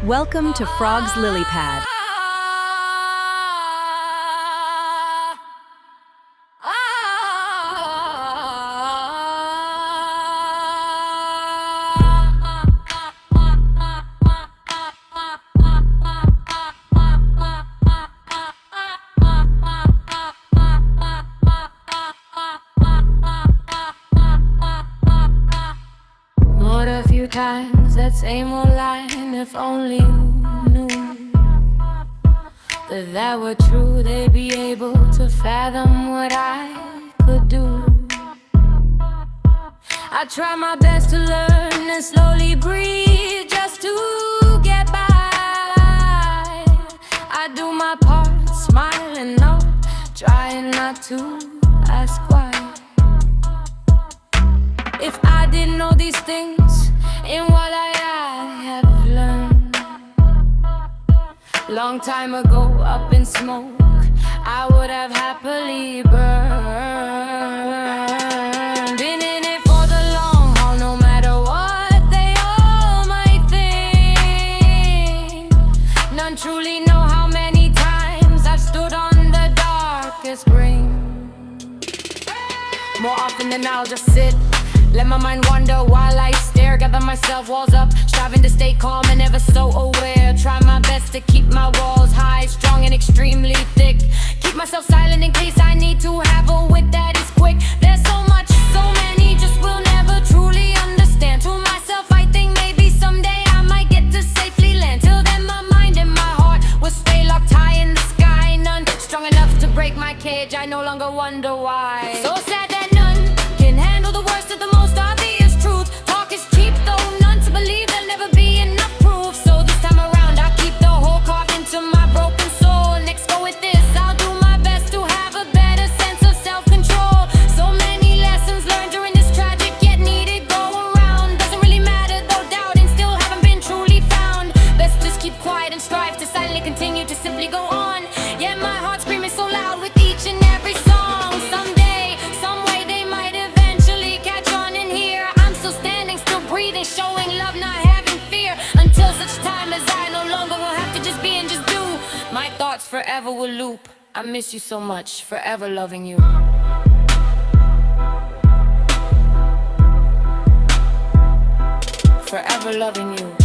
Welcome to Frog's Lily Pad. What a few times that same old line, if only you knew that were true, they'd be able to fathom what I could do. I try my best to learn and slowly breathe just to get by. I do my part, smiling up, trying not to ask why. If I didn't know these things in what I have learned long time ago up in smoke, I would have happily burned. Been in it for the long haul, no matter what they all might think. None truly know how many times I've stood on the darkest brink. More often than I'll just sit, let my mind wander while I stare. Gather myself, walls up, striving to stay calm and ever so aware. Try my best to keep my walls high, strong and extremely thick. Keep myself silent in case I need to have a wit that is quick. There's so much, so many, just will never truly understand. To myself I think maybe someday I might get to safely land. Till then my mind and my heart will stay locked high in the sky. None strong enough to break my cage, I no longer wonder why. So sad that none can handle the worst of the most obvious truth. Talk is cheap though, none to believe, there'll never be enough proof. So this time around I keep the whole carved into my broken soul. Next go with this, I'll do my best to have a better sense of self-control. So many lessons learned during this tragic yet needed go around. Doesn't really matter though doubting still haven't been truly found. Best just keep quiet and strive to silently continue to simply go on. Yeah, my heart's screaming so loud with each and every song. Someday, some way they might eventually catch on in here. I'm still standing, still breathing, showing love, not having fear. Until such time as I no longer will have to just be and just do. My thoughts forever will loop. I miss you so much, forever loving you. Forever loving you.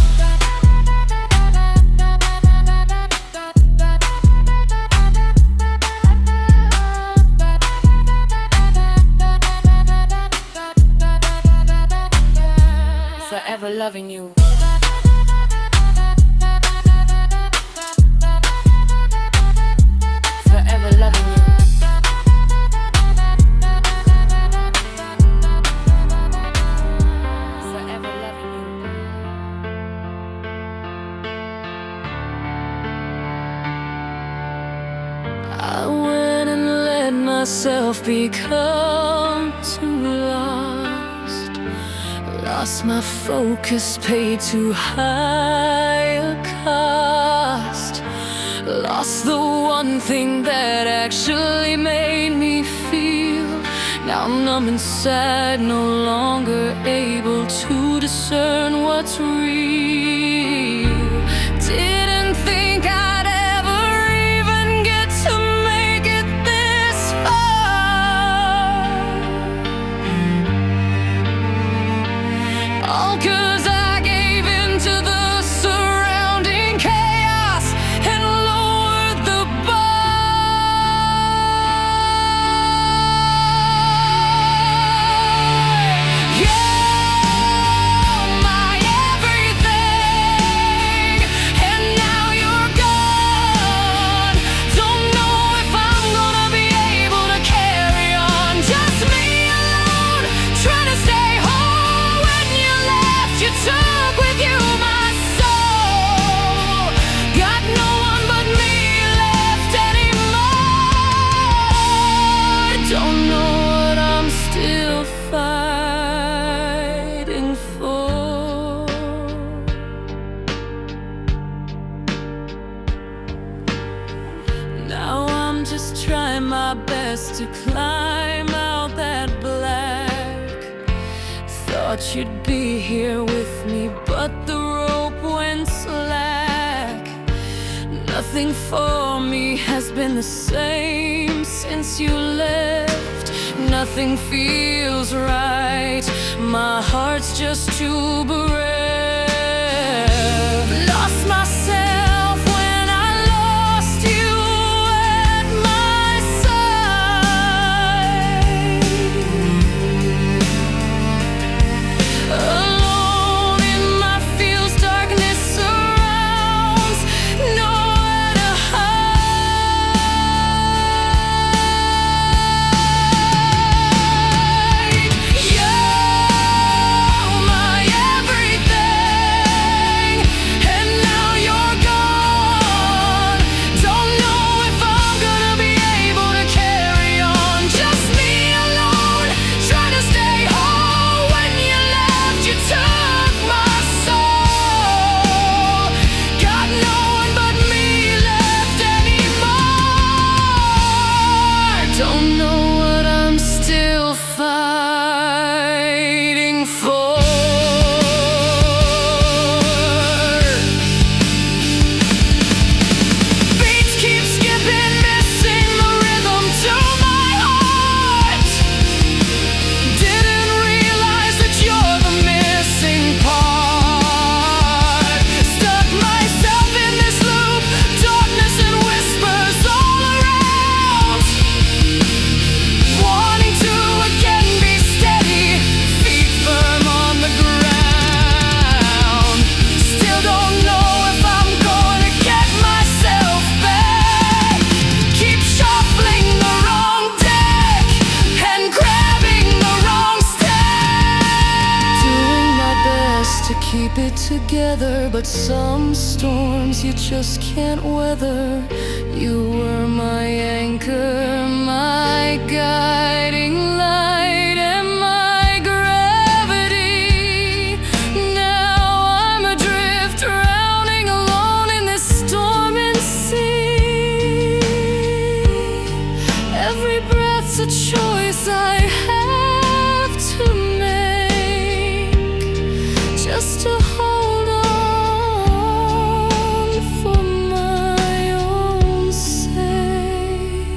Forever loving you. Forever loving you. Forever loving you. I went and let myself become too lost. Lost my focus, paid too high a cost. Lost the one thing that actually made me feel. Now I'm numb inside, no longer able to discern what's real. Didn't think I'd ever even get to make it this far. All 'cause I gave in to the surrounding chaos and lowered the bar. You're my everything, and now you're gone. Don't know if I'm gonna be able to carry on. Just me alone, trying to stay whole. When you left, you took with you my soul. Got no one but me left anymore. Don't know what I'm still fighting for. Now I'm just trying my best to climb out that black. Thought you'd be here with me, but the rope went slack. Nothing for me has been the same since you left. Nothing feels right, my heart's just too bereft. Lost myself when I lost you at my side. Alone in my fields, darkness surrounds, nowhere to hide. You're my everything, and now you're gone. Don't know if I'm gonna be able to carry on. Just me alone, trying to stay whole. When you left, you took my soul. Got no one but me left anymore. Don't know what I'm still fighting for. Beats keep skipping, missing the rhythm to my heart. Didn't realize that you're the missing part. Stuck myself in this loop, darkness and whispers all around. Wanting to again be steady, feet firm on the ground. Still don't know if I'm going to get myself back. Keep shuffling the wrong deck and grabbing the wrong stack. Doing my best to keep it together, but some storms you just can't weather. You were my anchor, my guiding light, and my gravity. Now I'm adrift, drowning alone in this storming sea. Every breath's a choice I have to make, just to hold on for my own sake.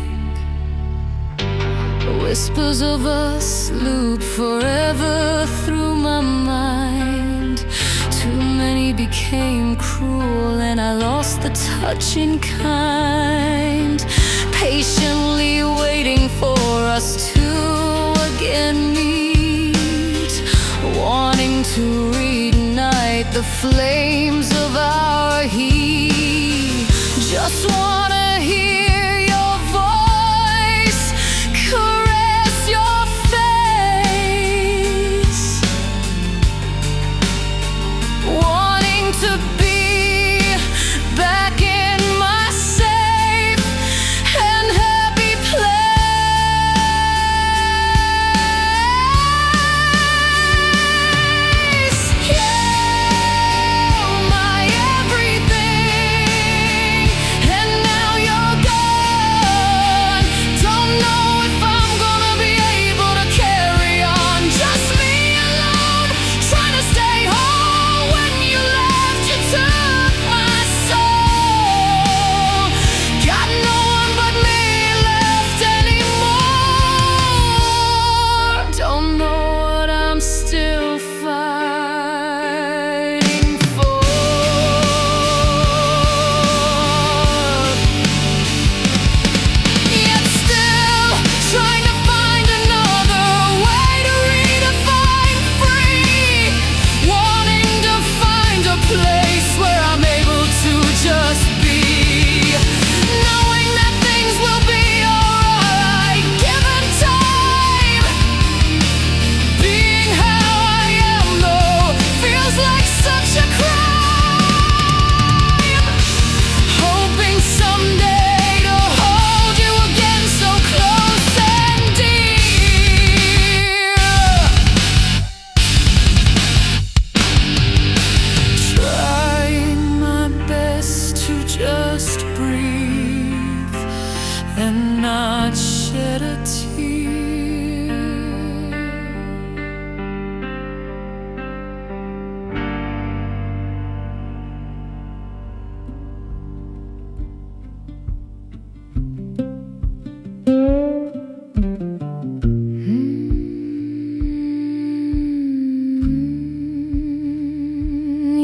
Whispers of us loop forever through my mind. Too many became cruel, and I lost the touching kind. Patiently waiting for us to again meet, wanting to reignite the flames of our heat. Just wanna hear your voice, caress your face. Wanting to be back in my safe and happy place. You're my everything, and now you're gone. Don't know if I'm gonna be able to carry on. Just me alone, trying to stay whole. When you left, you took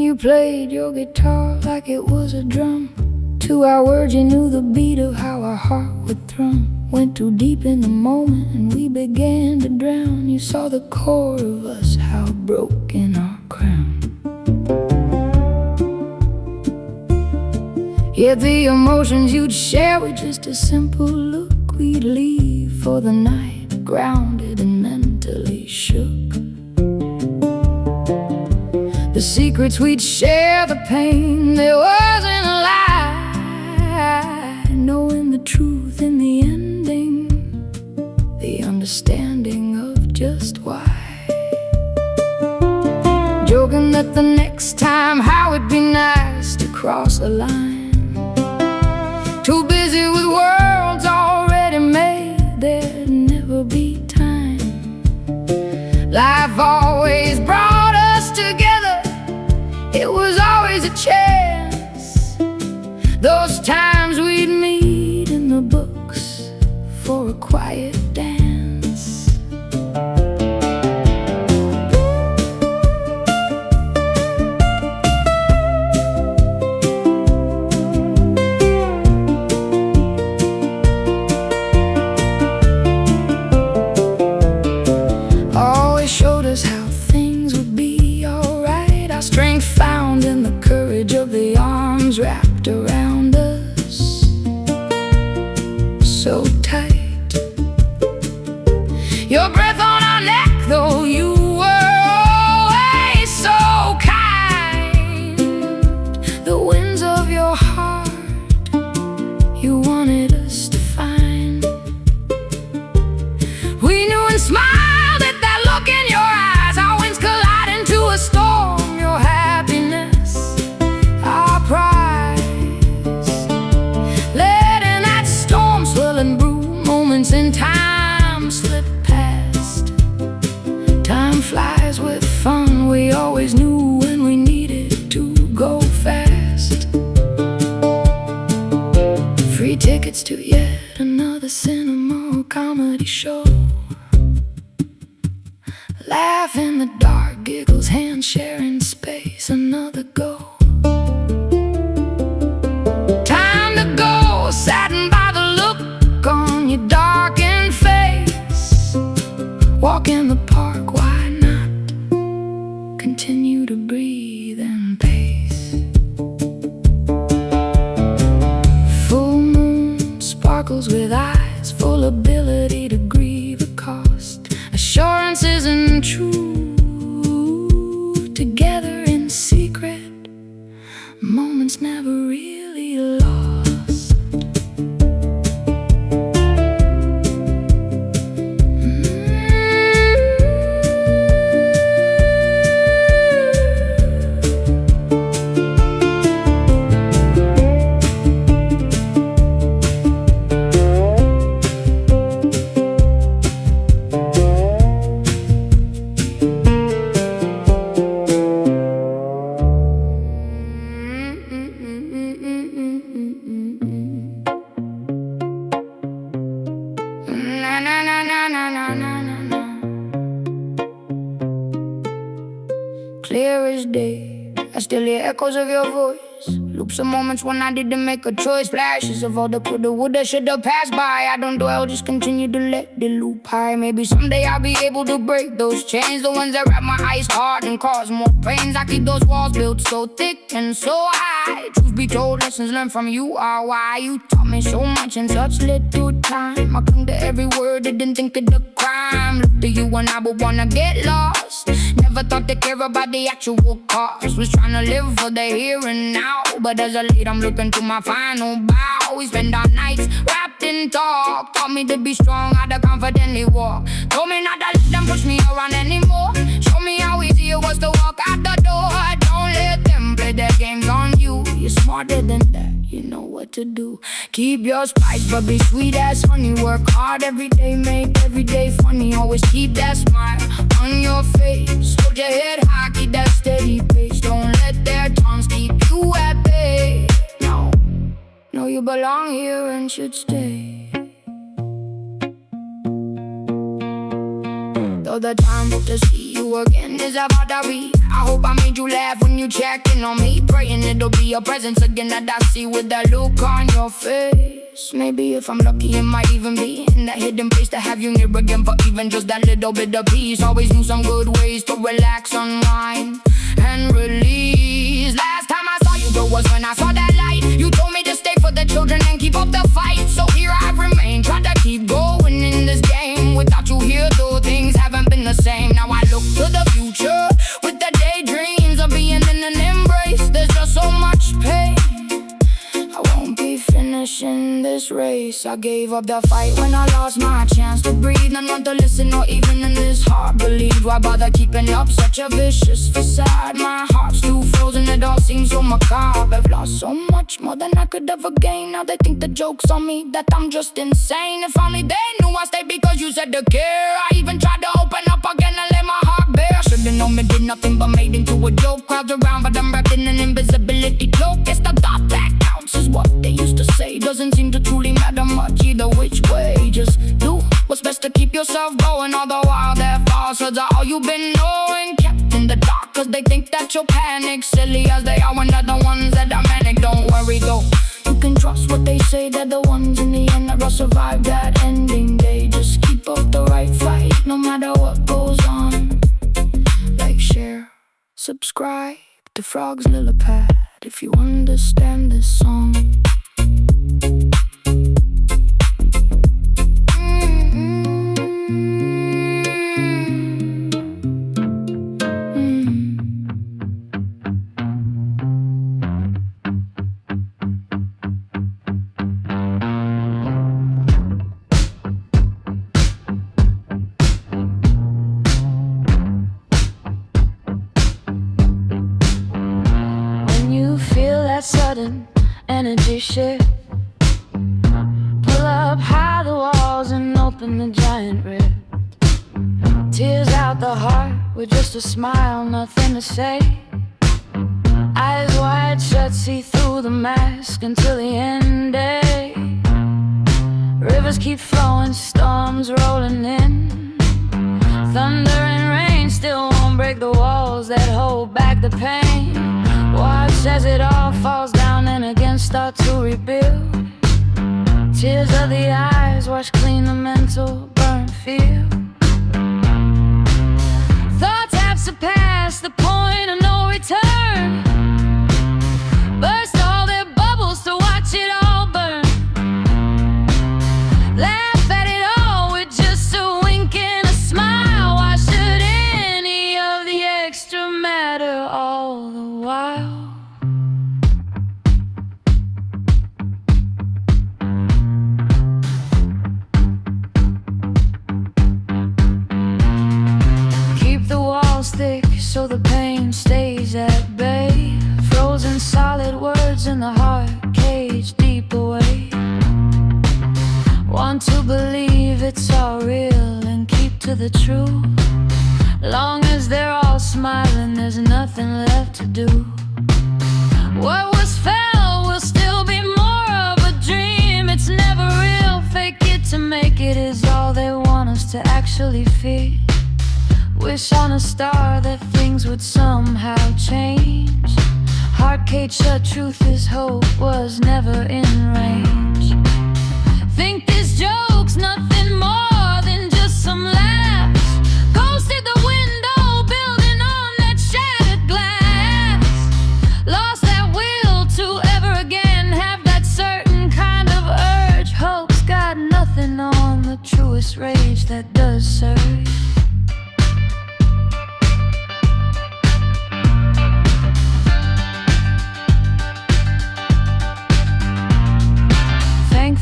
you played your guitar like it was a drum. To our words you knew the beat of how our heart would thrum. Went too deep in the moment and we began to drown. You saw the core of us, how broken our crown. Yet the emotions you'd share were just a simple look. We'd leave for the night, grounded and mentally shook. The secrets we'd share, the pain, there wasn't a lie. Knowing the truth in the ending, the understanding of just why. Joking that the next time how it'd be nice to cross a line. Too busy with worlds already made, there'd never be time. Life always brought us together, it was always a chance. Those times we'd meet in the books for a quiet dance. Showed us how things would be alright. Our strength found in the courage of the arms wrapped around us so tight. Your breath on our neck, though you were always so kind. The winds of your heart you wanted us to find. We knew and smiled in your eyes, our winds collide into a storm. Your happiness, our prize. Letting that storm swell and brew. Moments in time slip past. Time flies with fun. We always knew when we needed to go fast. Free tickets to yet another cinema or comedy show. Laugh in the dark, giggles, hands sharing space, another go. Time to go, saddened by the look on your darkened face. Walk in the park, why not? Continue to breathe and pace. Full moon sparkles with eyes, full ability to grieve a cost. Assurance isn't true. Together in secret, moments never really lost. Clear as day, I still hear echoes of your voice. Loops of moments when I didn't make a choice. Flashes of all the coulda, woulda, shoulda passed by. I don't dwell, just continue to let the loop high. Maybe someday I'll be able to break those chains, the ones that wrap my ice hard and cause more pains. I keep those walls built so thick and so high. Truth be told, lessons learned from you are why. You taught me so much in such little time. I clung to every word, didn't think of the crime. Looked to you when I would wanna get lost. Never thought to care about the actual cost. Was trying to live for the here and now, but as I late I'm looking to my final bow. We spend our nights wrapped in talk. Taught me to be strong, how to confidently walk. Told me not to let them push me around anymore. Show me how easy it was to walk out the door. Don't let them play their games on you. You're smarter than that, you know what to do. Keep your spice, but be sweet as honey. Work hard every day, make every day funny. Always keep that smile on your face. Hold your head high, keep that steady pace. Don't let their taunts keep you at bay. No, no, you belong here and should stay. Though the time to see you again is about to be I hope I made you laugh when you checking on me. Praying it'll be a presence again that I see with that look on your face. Maybe if I'm lucky it might even be in that hidden place to have you near again for even just that little bit of peace. Always knew some good ways to relax, unwind, and release. Last time I saw you though was when I saw that light. You told me to stay for the children and keep up the fight. So here I remain, try to keep going in this game. Without you here though things haven't been the same. Now I look to the future with the daydreams of being in an embrace. There's just so much pain. I won't be finishing this race. I gave up the fight when I lost my chance to breathe. None want to listen or even in this heart believe. Why bother keeping up such a vicious facade? My heart's too frozen, it all seems so macabre. I've lost so much more than I could ever gain. Now they think the joke's on me, that I'm just insane. If only they knew I stayed because you said to care. I even tried to open up again and let my heart bare. Should've known me did nothing but made into a joke. Crowds around but I'm wrapped in an invisibility cloak. It's the thought that counts is what they used to say. Doesn't seem to truly matter much either which way. Just do what's best to keep yourself going. All the while their falsehoods are all you've been knowing. Kept in the dark cause they think that you'll panic. Silly as they are when they're the ones that are manic. Don't worry though, you can trust what they say. They're the ones in the end that will survive that ending day. Just keep up the right fight no matter what goes on. Like, share, subscribe to Frog's Lily Pad if you understand this song. Sudden energy shift, pull up high the walls and open the giant rift. Tears out the heart with just a smile, nothing to say. Eyes wide shut, see through the mask until the end day. Rivers keep flowing, storms rolling in. Thunder and rain still won't break the walls that hold back the pain. Watch as it all falls down and again start to rebuild. Tears of the eyes wash clean the mental burnt field. Thoughts have surpassed the point of no return. Burst all their bubbles to watch it all burn. Laugh at it all with just a wink and a smile. Why should any of the extra matter all the while? Thick so the pain stays at bay. Frozen solid words in the heart cage deep away. Want to believe it's all real and keep to the truth. Long as they're all smiling, there's nothing left to do. What was fell will still be more of a dream. It's never real, fake it to make it is all they want us to actually feel. Wish on a star that things would somehow change. Heart cage shut, truth is hope was never in range. Think this joke's nothing more than just some laughs. Ghosted the window, building on that shattered glass. Lost that will to ever again have that certain kind of urge. Hope's got nothing on the truest rage that does surge.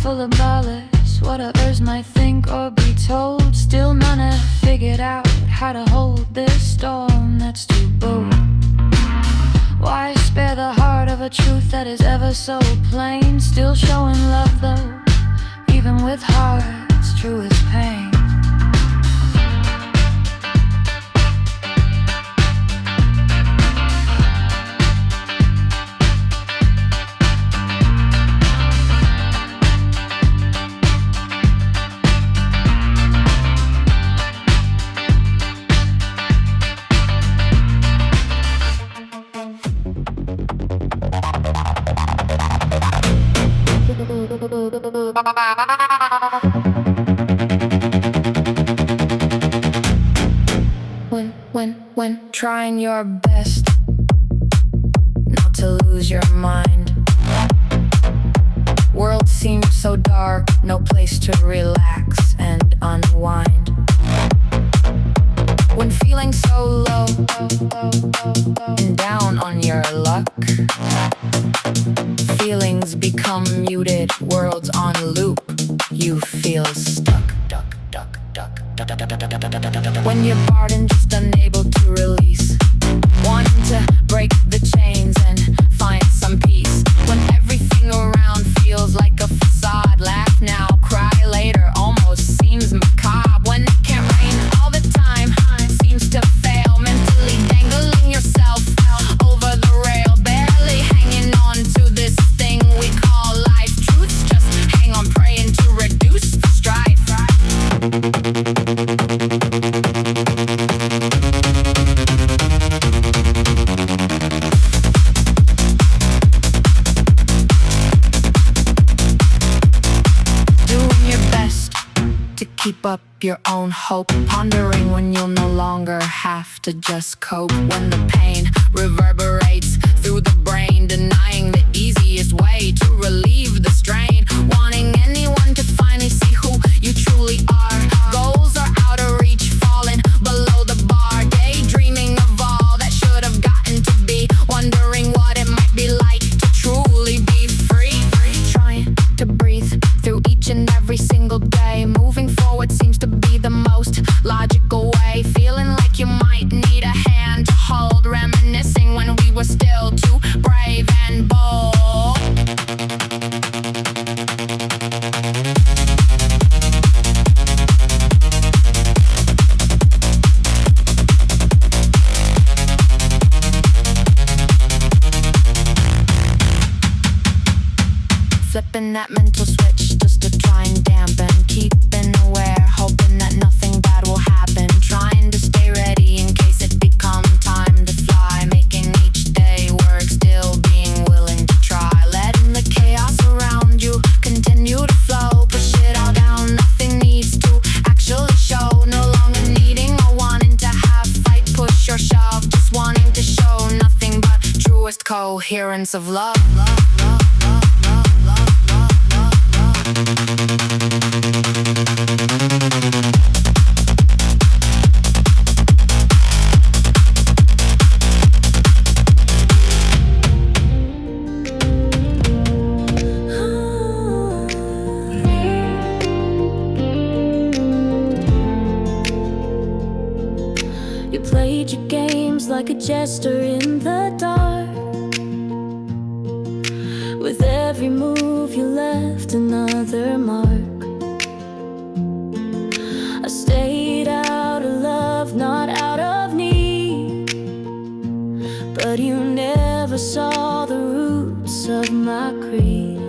Full of ballast, what others might think or be told. Still none have figured out how to hold this storm that's too bold. Why spare the heart of a truth that is ever so plain? Still showing love though, even with heart's truest pain. When trying your best not to lose your mind. World seems so dark, no place to relax and unwind. When feeling so low and down on your luck, feelings become muted, worlds on loop. You feel stuck. When you're barred and just unable to release, wanting to break the chains and find some peace. When everything around feels like a facade, laugh now, cry later, almost seems macabre. When it can't rain all the time, seems to fail, mentally dangling yourself over the rail, barely hanging on to this thing we call life. Truths just hang on, praying to reduce the strife. Keep up your own hope, pondering when you'll no longer have to just cope. When the pain reverberates through the brain, denying the easiest way to relieve the strain. Wanting anyone to finally see who you truly are. Goals are out of reach, falling below the bar. Daydreaming of all that should have gotten to be. Wondering what it might be like to truly be free. Trying to breathe through each and every single day. Moving forward seems to be the most logical way. Feeling like you might need a hand to hold. Reminiscing when we were still too brave and bold. Flipping that mental switch just to try and dampen. Keeping aware, hoping that nothing bad will happen. Trying to stay ready in case it becomes time to fly. Making each day work, still being willing to try. Letting the chaos around you continue to flow. Push it all down, nothing needs to actually show. No longer needing or wanting to have fight, push or shove. Just wanting to show nothing but truest coherence of love. You played your games like a jester in the dark. With every move you left another mark. I stayed out of love, not out of need. But you never saw the roots of my creed.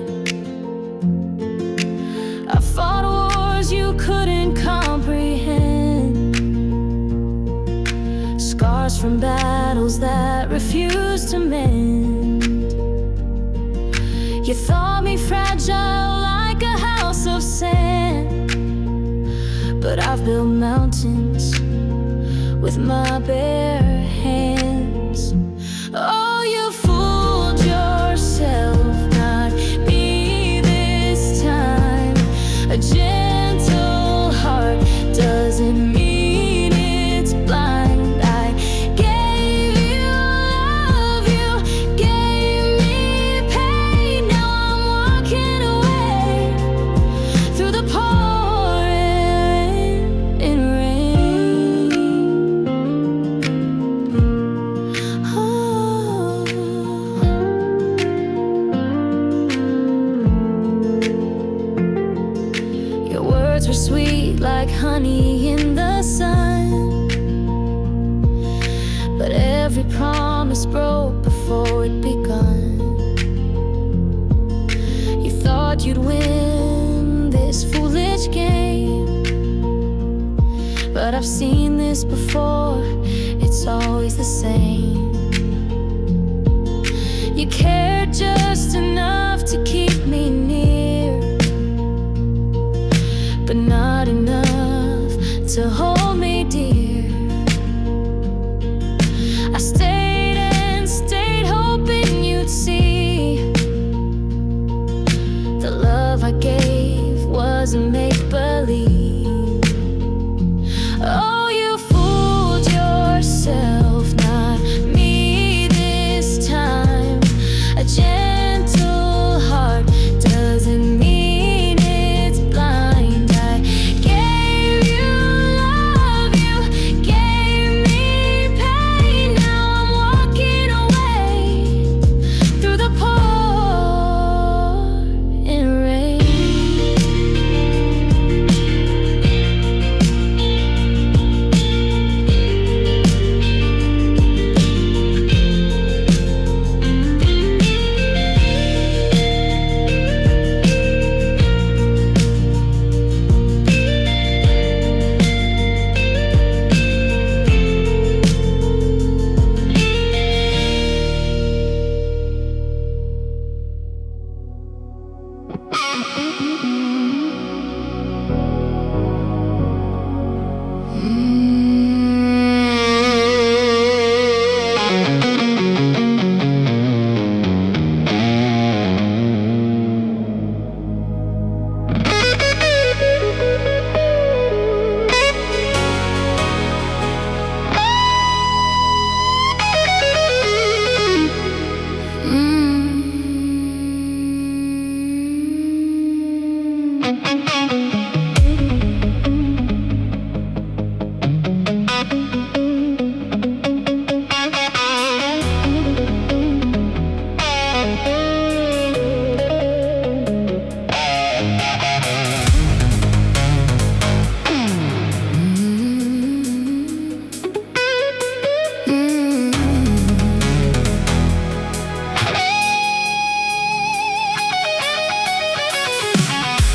I fought wars you couldn't comprehend. Scars from battles that refused to mend. You thought me fragile like a house of sand. But I've built mountains with my bare hands. Oh, you fooled yourself, not me this time. A gentle heart doesn't mean it's blind. I gave you love, you gave me pain. Now I'm walking away through the pouring rain. Oh. Your words were sweet like honey in the sun. But every promise broke before it begun. You thought you'd win this foolish game. But I've seen this before, it's always the same. You cared just enough to keep me near. to hold me dear. I stayed and stayed, hoping you'd see the love I gave wasn't make-believe. Oh, you fooled yourself, not me this time. A gentle heart doesn't mean it's blind. I gave you love, you gave me pain. Now I'm walking away through the pouring rain.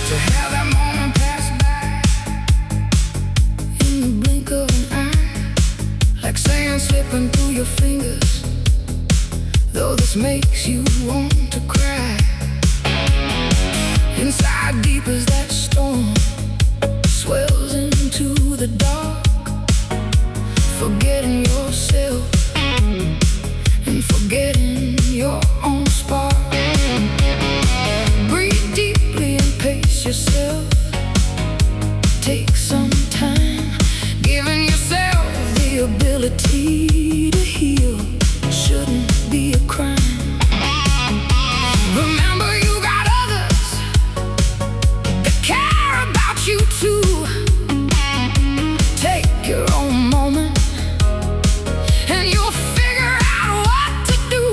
To have that moment pass by in the blink of an eye, like sand slipping through your fingers, though this makes you want to cry. Inside deep as that storm swells into the dark, forgetting yourself and forgetting your own spark. Breathe deeply and pace yourself. Take some time, giving yourself the ability to heal shouldn't be a crime. Remember, you got others that care about you too. Take your own moment and you'll figure out what to do.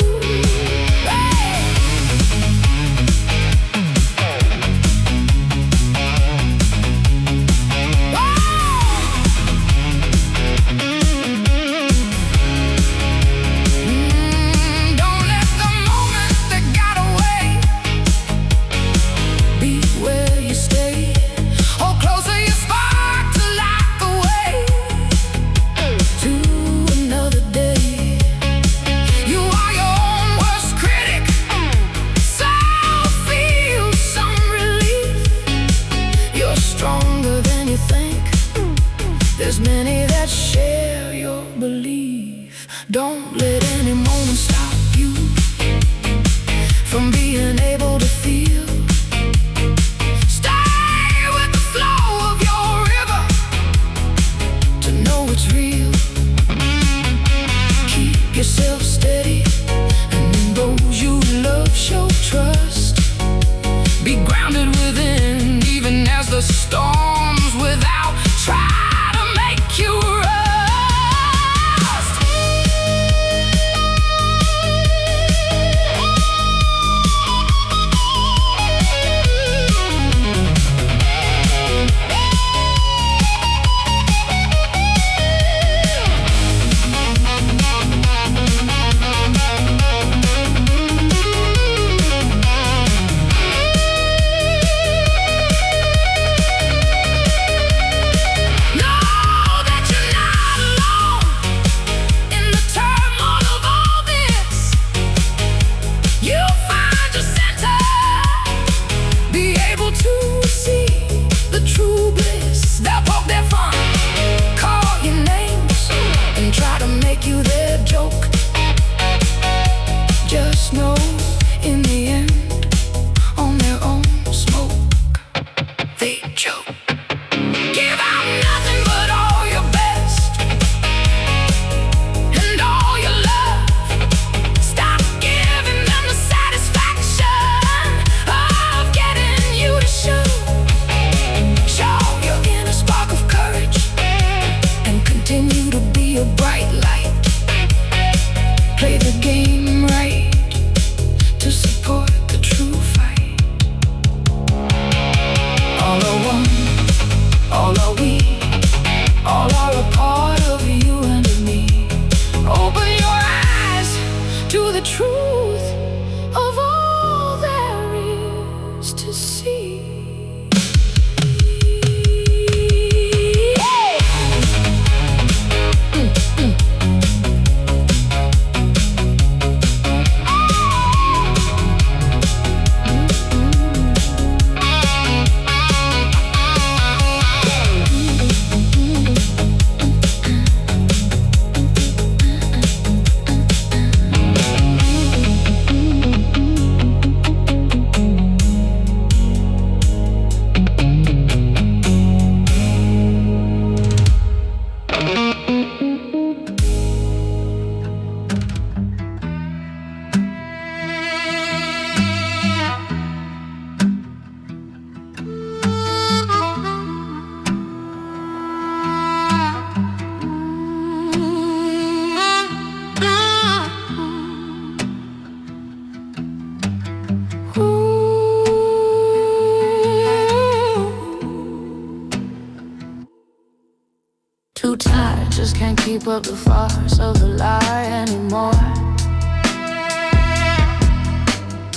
keep up the farce of the lie anymore.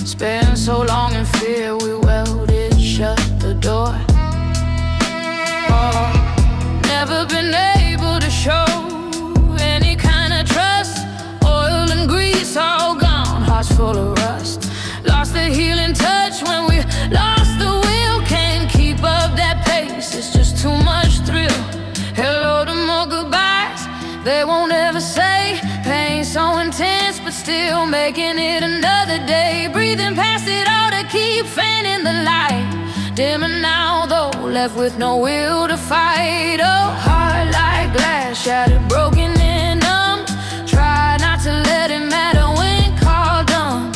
Spent so long in fear, we welded shut the door. Oh, never been able to show any kind of trust. Oil and grease all gone, hearts full of rust. Lost the healing touch when we lost the will. Can't keep up that pace, it's just too much thrill. Hello to more goodbyes, they won't ever say. Pain so intense, but still making it another day. Breathing past it all to keep fanning the light. Dimmer now though, left with no will to fight. Oh, heart like glass, shattered, broken and numb. Try not to let it matter when called dumb.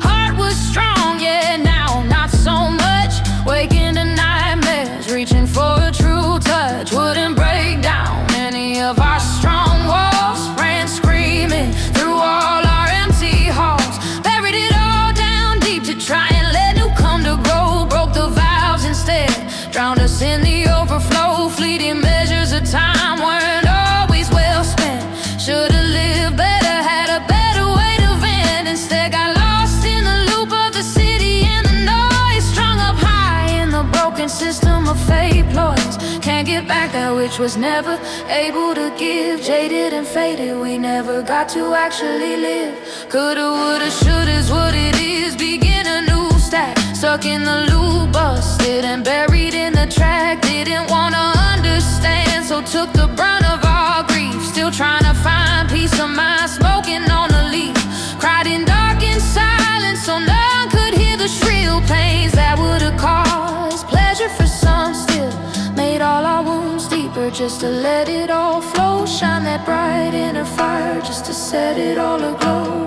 Heart was strong, yeah, now not so much. Waking to nightmares, reaching for a true touch. Wouldn't break down any of our strong walls. Ran screaming through all our empty halls. Buried it all down deep to try and let new come to grow. Broke the vows instead, drowned us in the overflow. Fleeting measures of time weren't always well spent. Should've lived better, had a better way to vent. Instead got lost in the loop of the city and the noise. Strung up high in the broken system of fate ploys. Can't get back that which was never able to give. Jaded and faded, we never got to actually live. Coulda, woulda, shoulda's what it is. Begin a new stack, stuck in the loop, busted and buried in the track. Didn't wanna understand, so took the brunt of our grief. Still trying to find peace of mind, smoking on a leaf. Cried in dark and silence, so none could hear the shrill pains that would've caused pleasure for some. Still made all our wounds deeper, just to let it all flow. Shine that bright inner fire, just to set it all aglow.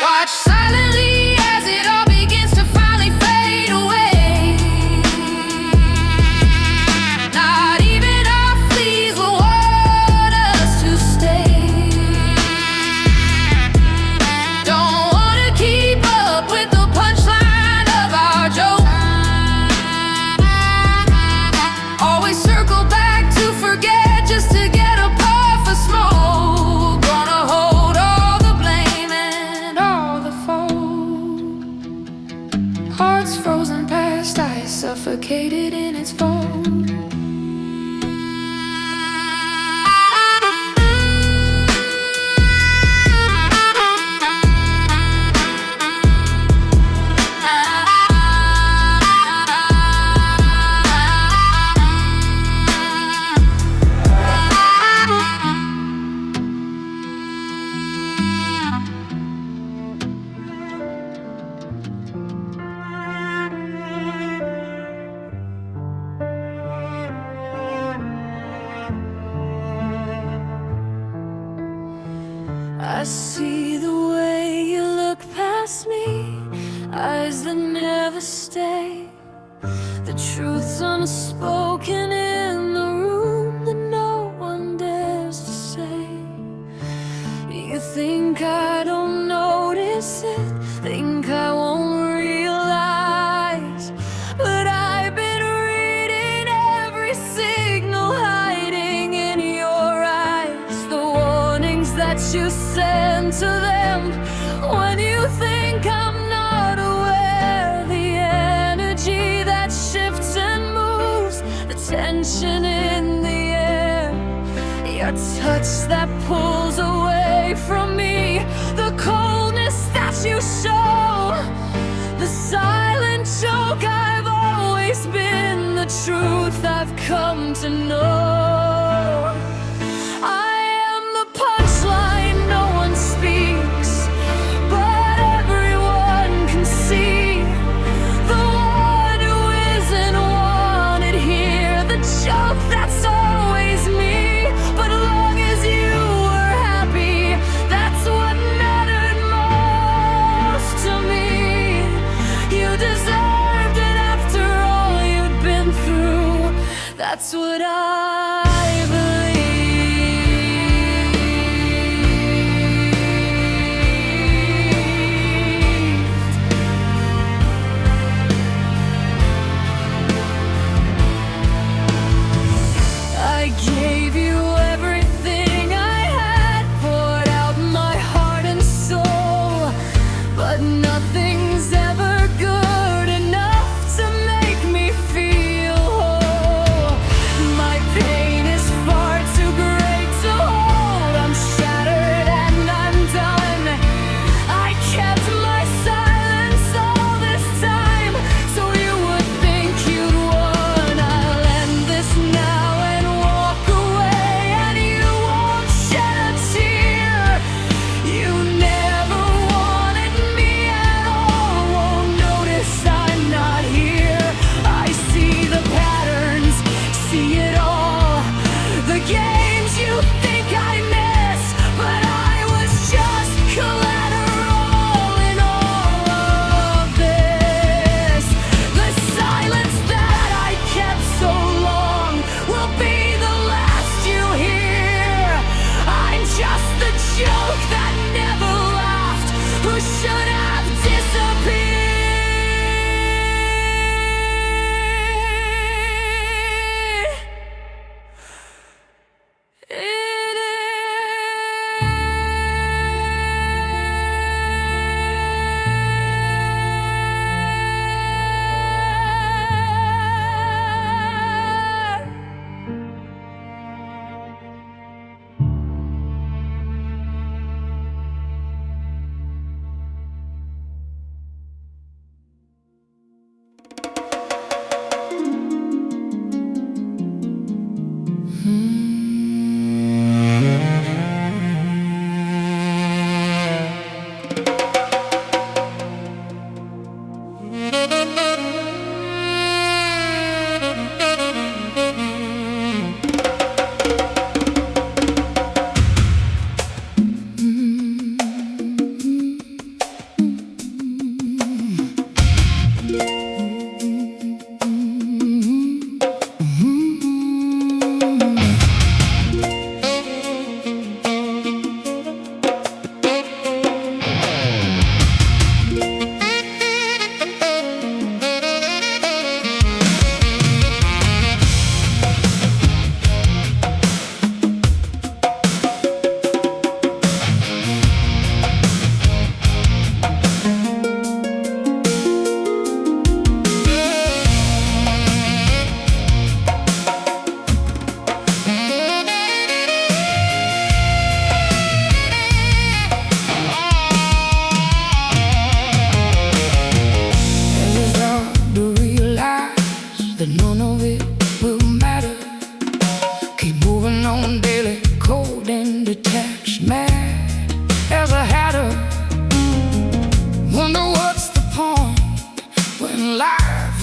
Watch silently as it all begins to finally fade away. Not even our fleas will want us to stay. Don't wanna keep up with the punchline of our joke. Always circle back to forget, just to get a puff of smoke. Gonna hold all the blame and all the fault. Hearts frozen past ice, suffocated in its fold. I see the way you look past me, eyes that never stay. The truth's unspoken in the room that no one dares to say. You think I don't notice it, think I won't realize, but I've been reading every signal hiding in your eyes. The warnings that you send to them when you think I'm not aware. The energy that shifts and moves, the tension in the air. Your touch that pulls away from me, the coldness that you show. The silent joke I've always been, the truth I've come to know. I am the punchline no one speaks, but everyone can see. The one who isn't wanted here, the joke that's always me. But as long as you were happy, that's what mattered most to me. You deserved it after all you'd been through. That's what I believe.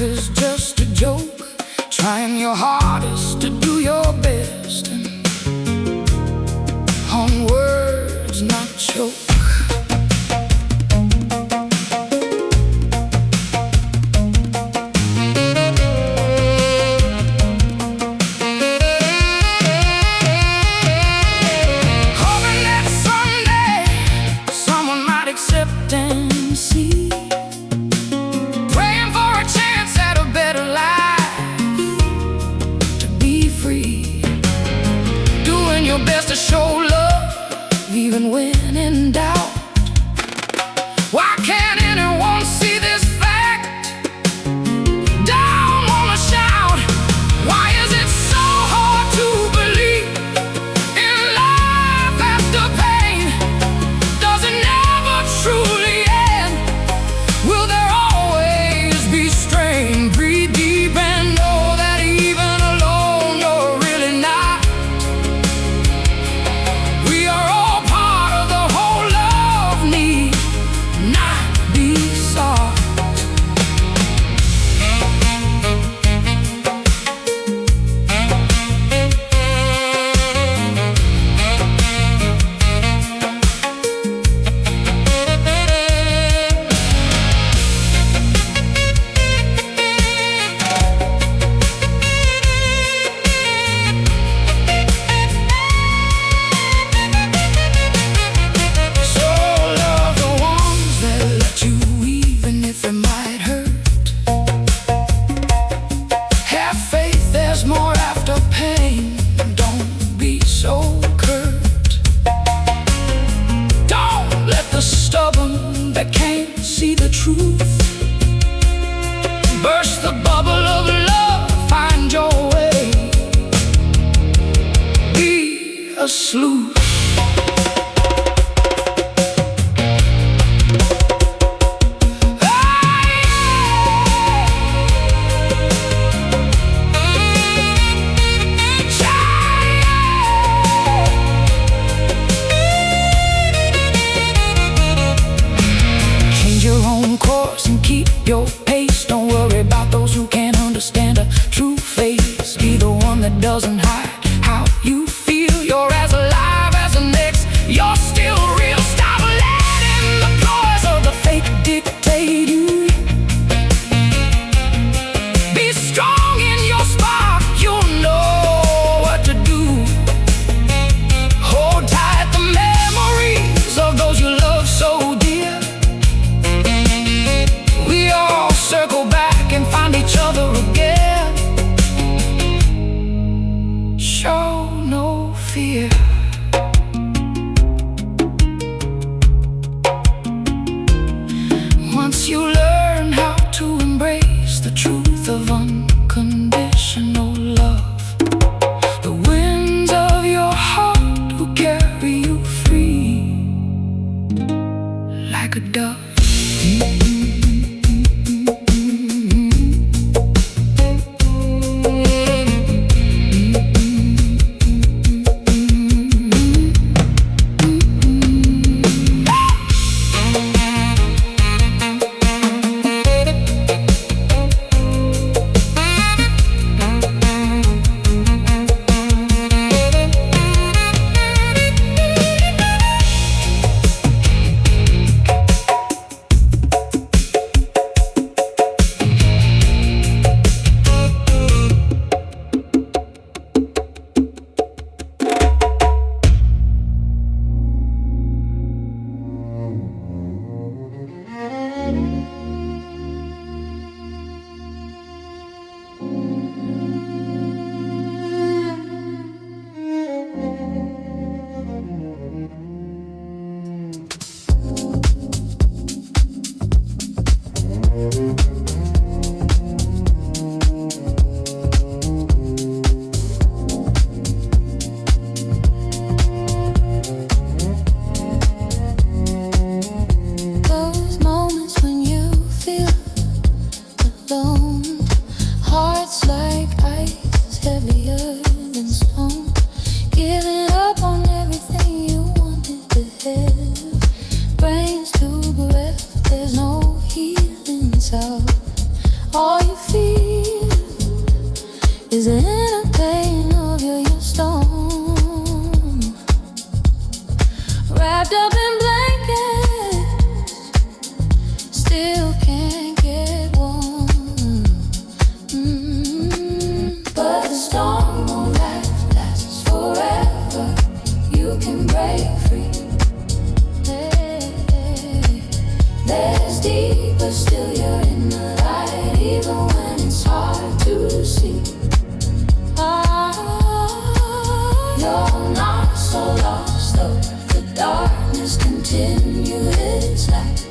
is just a joke, trying your hardest to do your best, and on words not choke. Accept and see, praying for a chance at a better life, to be free, doing your best to show love even when in doubt. Why can't anyone see this fact? Don't wanna shout. Why is it so hard to believe in life after pain? Does it never truly end? Will there always be strain? Breathe deep and know that even alone you're really not. We are all part of the whole love need, not be soft. So love the ones that let you, even if it might hurt. Have faith, there's more after pain. Don't be so curt. Don't let the stubborn that can't see the truth burst the bubble of love. Find your way. Be a sleuth. Change your own course and keep your pace. Don't worry about those who can't understand a true face. Be the one that doesn't hide how you feel. You're as alive as the next. You're still real. Stop letting the noise of the fake dictate you. Be strong in your spark. You'll know what to do. Hold tight the memories of those you love so dear. We all circle back and find each other again. Show no fear. Once you learn how to embrace the truth of unconditional love, the winds of your heart will carry you free like a dove. deep, but still you're in the light, even when it's hard to see. You're not so lost, though the darkness continues its light.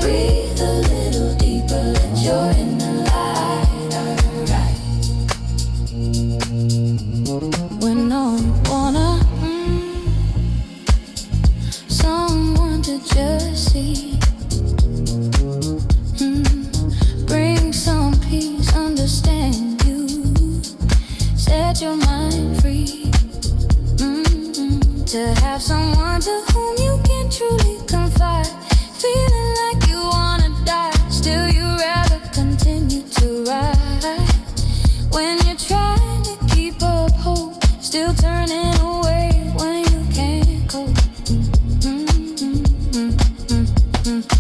Breathe a little deeper, let your inner light arise. When no wanna someone to just see, bring some peace, understand you, set your mind free, to have someone to whom you can truly confide. Feeling like you wanna die, still you rather continue to ride. When you're trying to keep up hope, still turning away when you can't cope.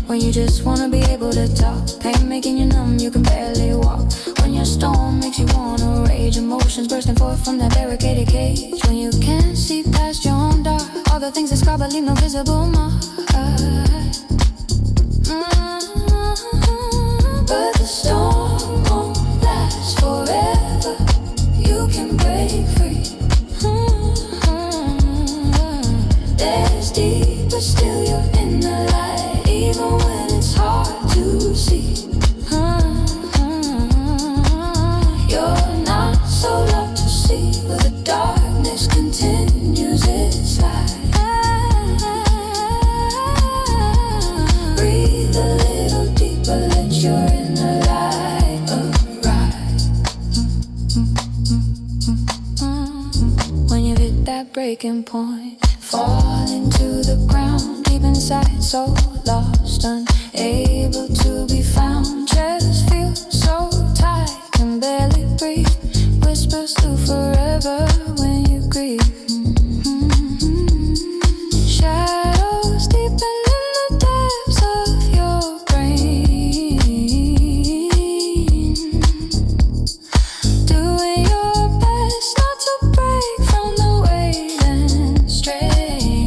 When you just wanna be able to talk, pain making you numb, you can barely walk. When your storm makes you wanna rage, emotions bursting forth from that barricaded cage. When you can't see past your own dark, all the things that scar but leave no visible mark. But the storm won't last forever. You can break free. There's deep, but still you're in the light, even when it's hard to see. You're not so loud to see, but the darkness continues its light. Breathe a little deeper, let your inner light arise. When you hit that breaking point, fall into the ground, deep inside, so lost, unable to be found. Chest feels so tight, can barely breathe, whispers through forever when you grieve. Shadows deepen in the depths of your brain, doing your best not to break from the weight and strain.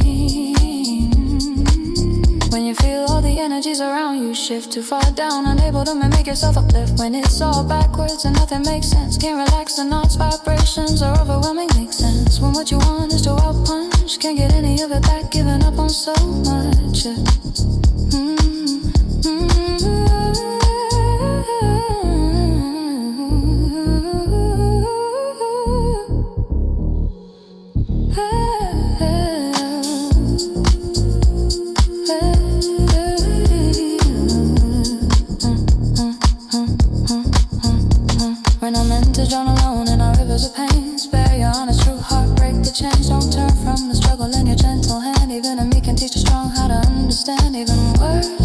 When you feel all the energies around you shift too far down, unable to make yourself uplift. When it's all backwards and nothing makes sense, can't relax the knots, vibrations are overwhelming, makes sense. When what you want is to out punch, can't get any of it back, giving up on so much. We're not meant to drown alone in our rivers of pain. Spare your honest true heart, break the chains. Don't turn from the struggle in your gentle hand. Even a me can teach the strong how to understand. Even words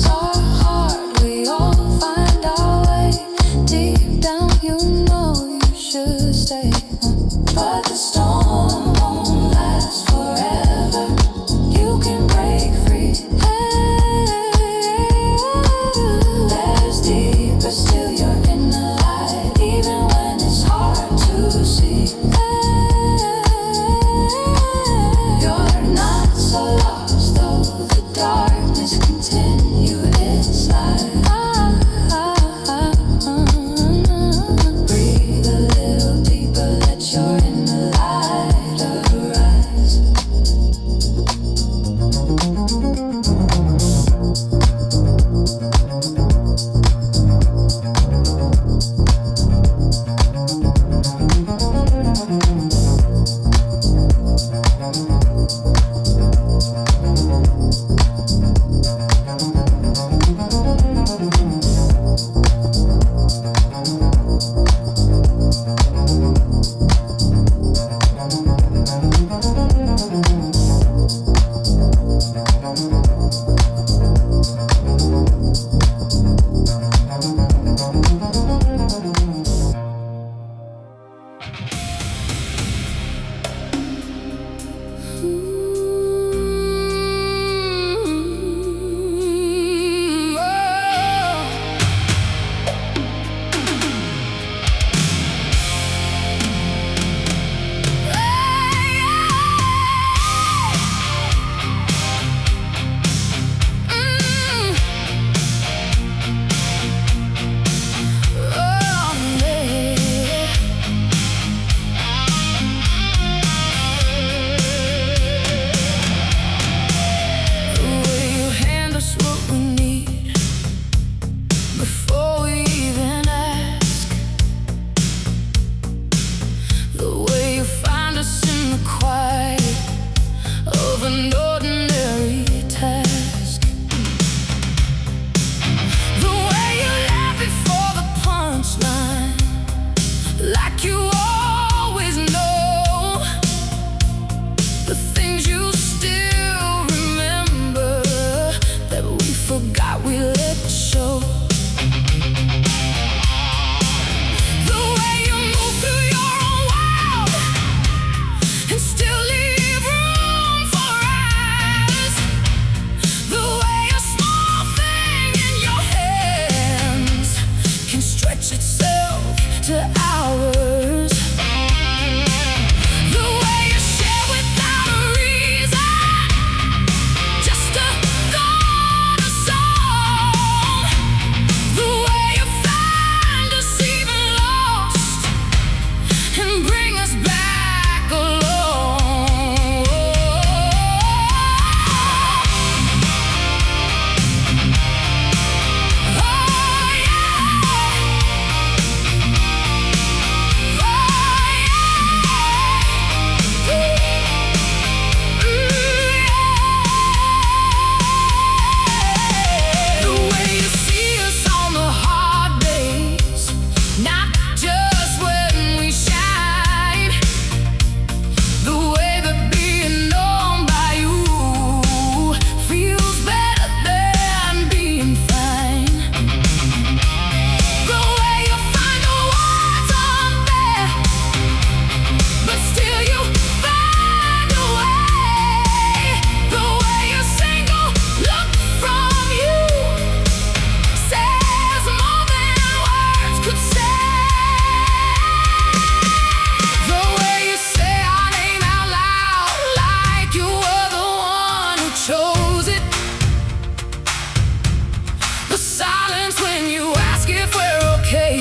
an ordinary task. The way you laugh before the punchline, like you always know the things you still remember that we forgot we let show. The way you move through your own world and still leave room for eyes. The way a small thing in your hands can stretch itself to hours. The way you share without a reason, just a thought, a song. The way you find us even lost and bring us back alone. Oh yeah. The way you see us on the hard days, not just when we shine. The way that being known by you feels better than being fine. The way you find the words unfair, but still you find a way. The way a single look from you says more than words could say. The way you say our name out loud, like you were the one who chose it. The silence when you ask if we're okay,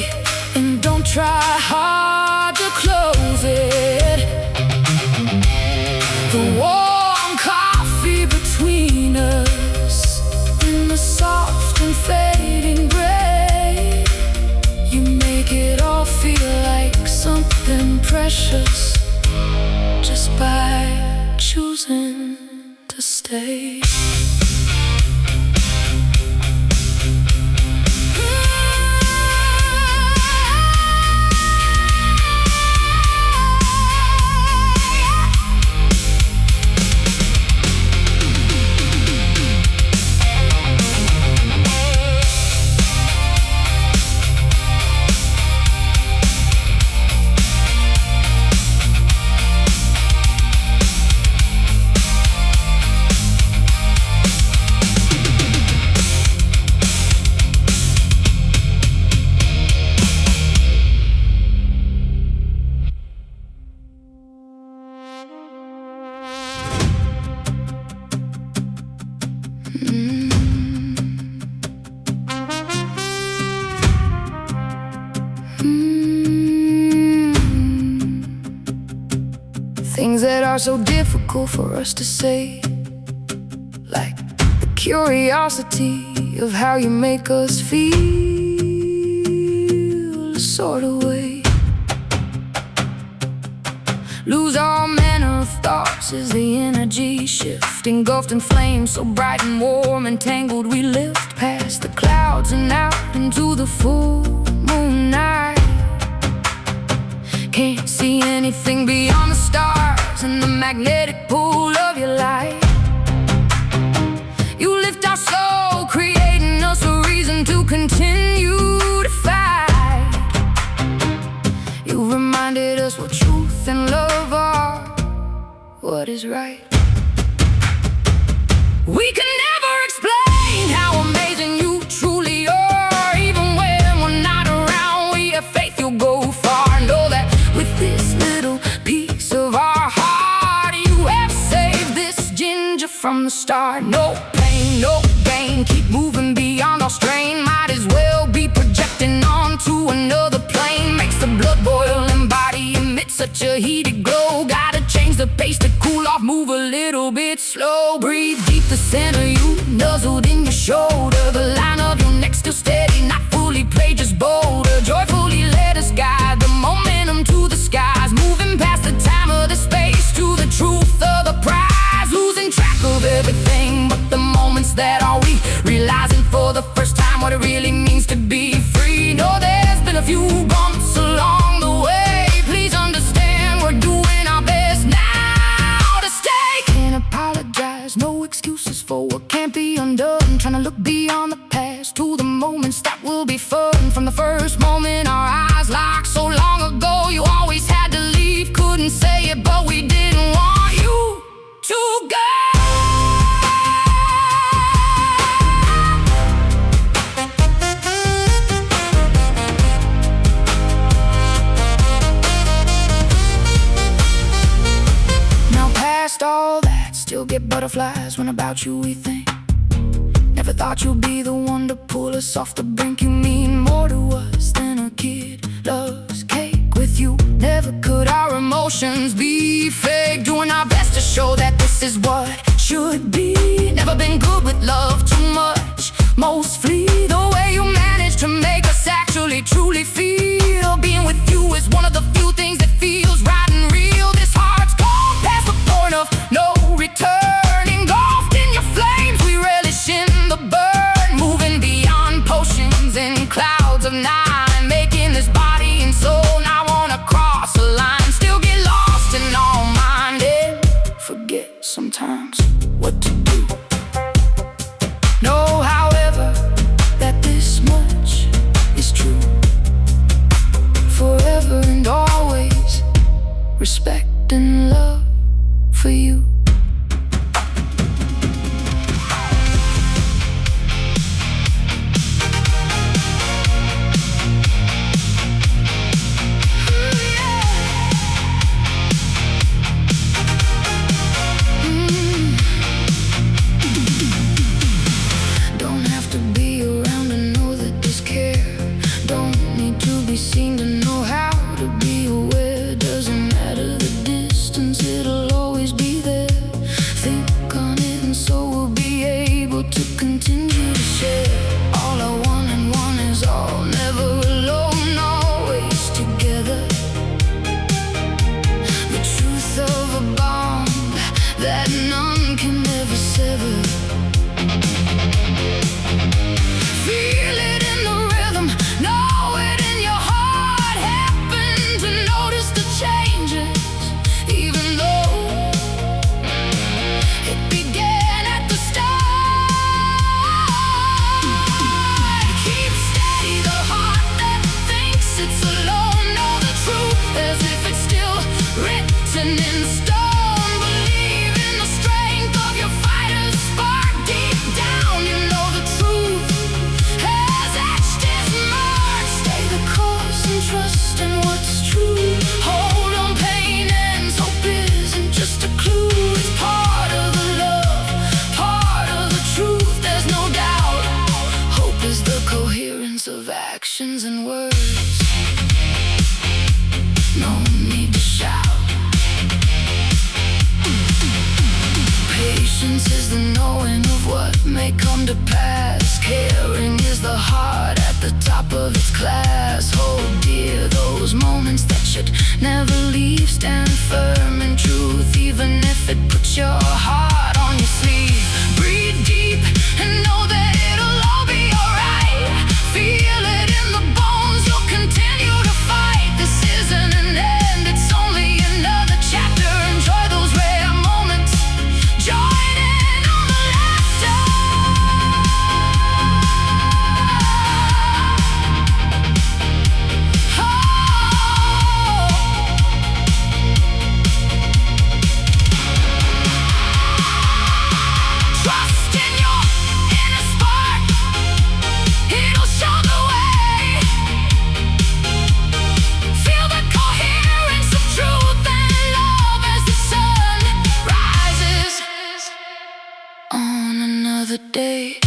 and don't try hard to close it. The warm coffee between us in the soft and fading gray. You make it all feel like something precious just by choosing to stay. Things that are so difficult for us to say, like the curiosity of how you make us feel a sort of way. Lose all manner of thoughts as the energy shift, engulfed in flames so bright and warm and tangled. We lift past the clouds and out into the full moon night. Can't see anything beyond the stars and the magnetic pull of your light. You lift our soul, creating us a reason to continue to fight. You reminded us what truth and love are, what is right. We can never explain how amazing you truly are. Even when we're not around, we have faith you'll go far. Know that with this little piece of our heart, you have saved this ginger from the start. No pain, no gain, keep moving beyond our strain. Might as well be projecting onto another plane. Makes the blood boil and body emit such a heated glow. Gotta change the pace to cool off, move a little bit slow. Breathe deep, the center you nuzzled in your shoulder. The line of your neck still steady, not fully played, just bolder. Joyfully let us guide the momentum to the skies, moving past the time of the space to the truth of the prize. Losing track butterflies, no excuses for what can't be undone. Trying to look beyond the past to the moments that will be fun. From the first moment our eyes locked so long ago, you always had to leave, couldn't say it, but we didn't want you to go. All that, still get butterflies when about you we think. Never thought you'd be the one to pull us off the brink. You mean more to us than a kid loves cake. With you, never could our emotions be fake. Doing our best to show that this is what should be. Never been good with love too much, most flee. The way you manage to make us actually truly feel. Being with you is one of the few things that feels right and real. This heart's gone past the point of no return. Engulfed in your flames, we relish in the burn. Moving beyond potions in clouds of nine, making this body and soul. Now wanna cross a line, still get lost in all mine, and forget sometimes what to do. Know, however, that this much is true. Forever and always, respect and love for you. Don't have to be around to know that this care. Don't need to be seen to know how to be aware. Doesn't matter the distance, it'll always be there. Think on it and so we'll be able to continue to share. All I want and one is all, never alone, always together. The truth of a bond that none can ever sever. Feel it in the rhythm, know it in your heart. Happen to notice the changes, even though it began at the start. Keep steady the heart that thinks it's alone. Know the truth as if it's still written in stone. Believe in the strength of your fighter's spark. Deep down you know the truth has etched its mark. Stay the course and trust in what's true. Hold on, pain ends, hope isn't just a clue. It's part of the love, part of the truth, there's no doubt. Hope is the coherence of actions and words. No need to shout. Patience is the knowing of what may come to pass. Caring is the heart at the top of its class. Hold dear those moments that should never leave. Stand firm in truth, even if it puts your heart on your sleeve. Breathe deep and know that it'll all be alright. Feel it in the bones, you'll continue to fight. This isn't an end, it's only another chapter. Enjoy those rare moments, join in on the laughter. Trust in your inner spark, it'll show the way. Feel the coherence of truth and love as the sun rises on another day.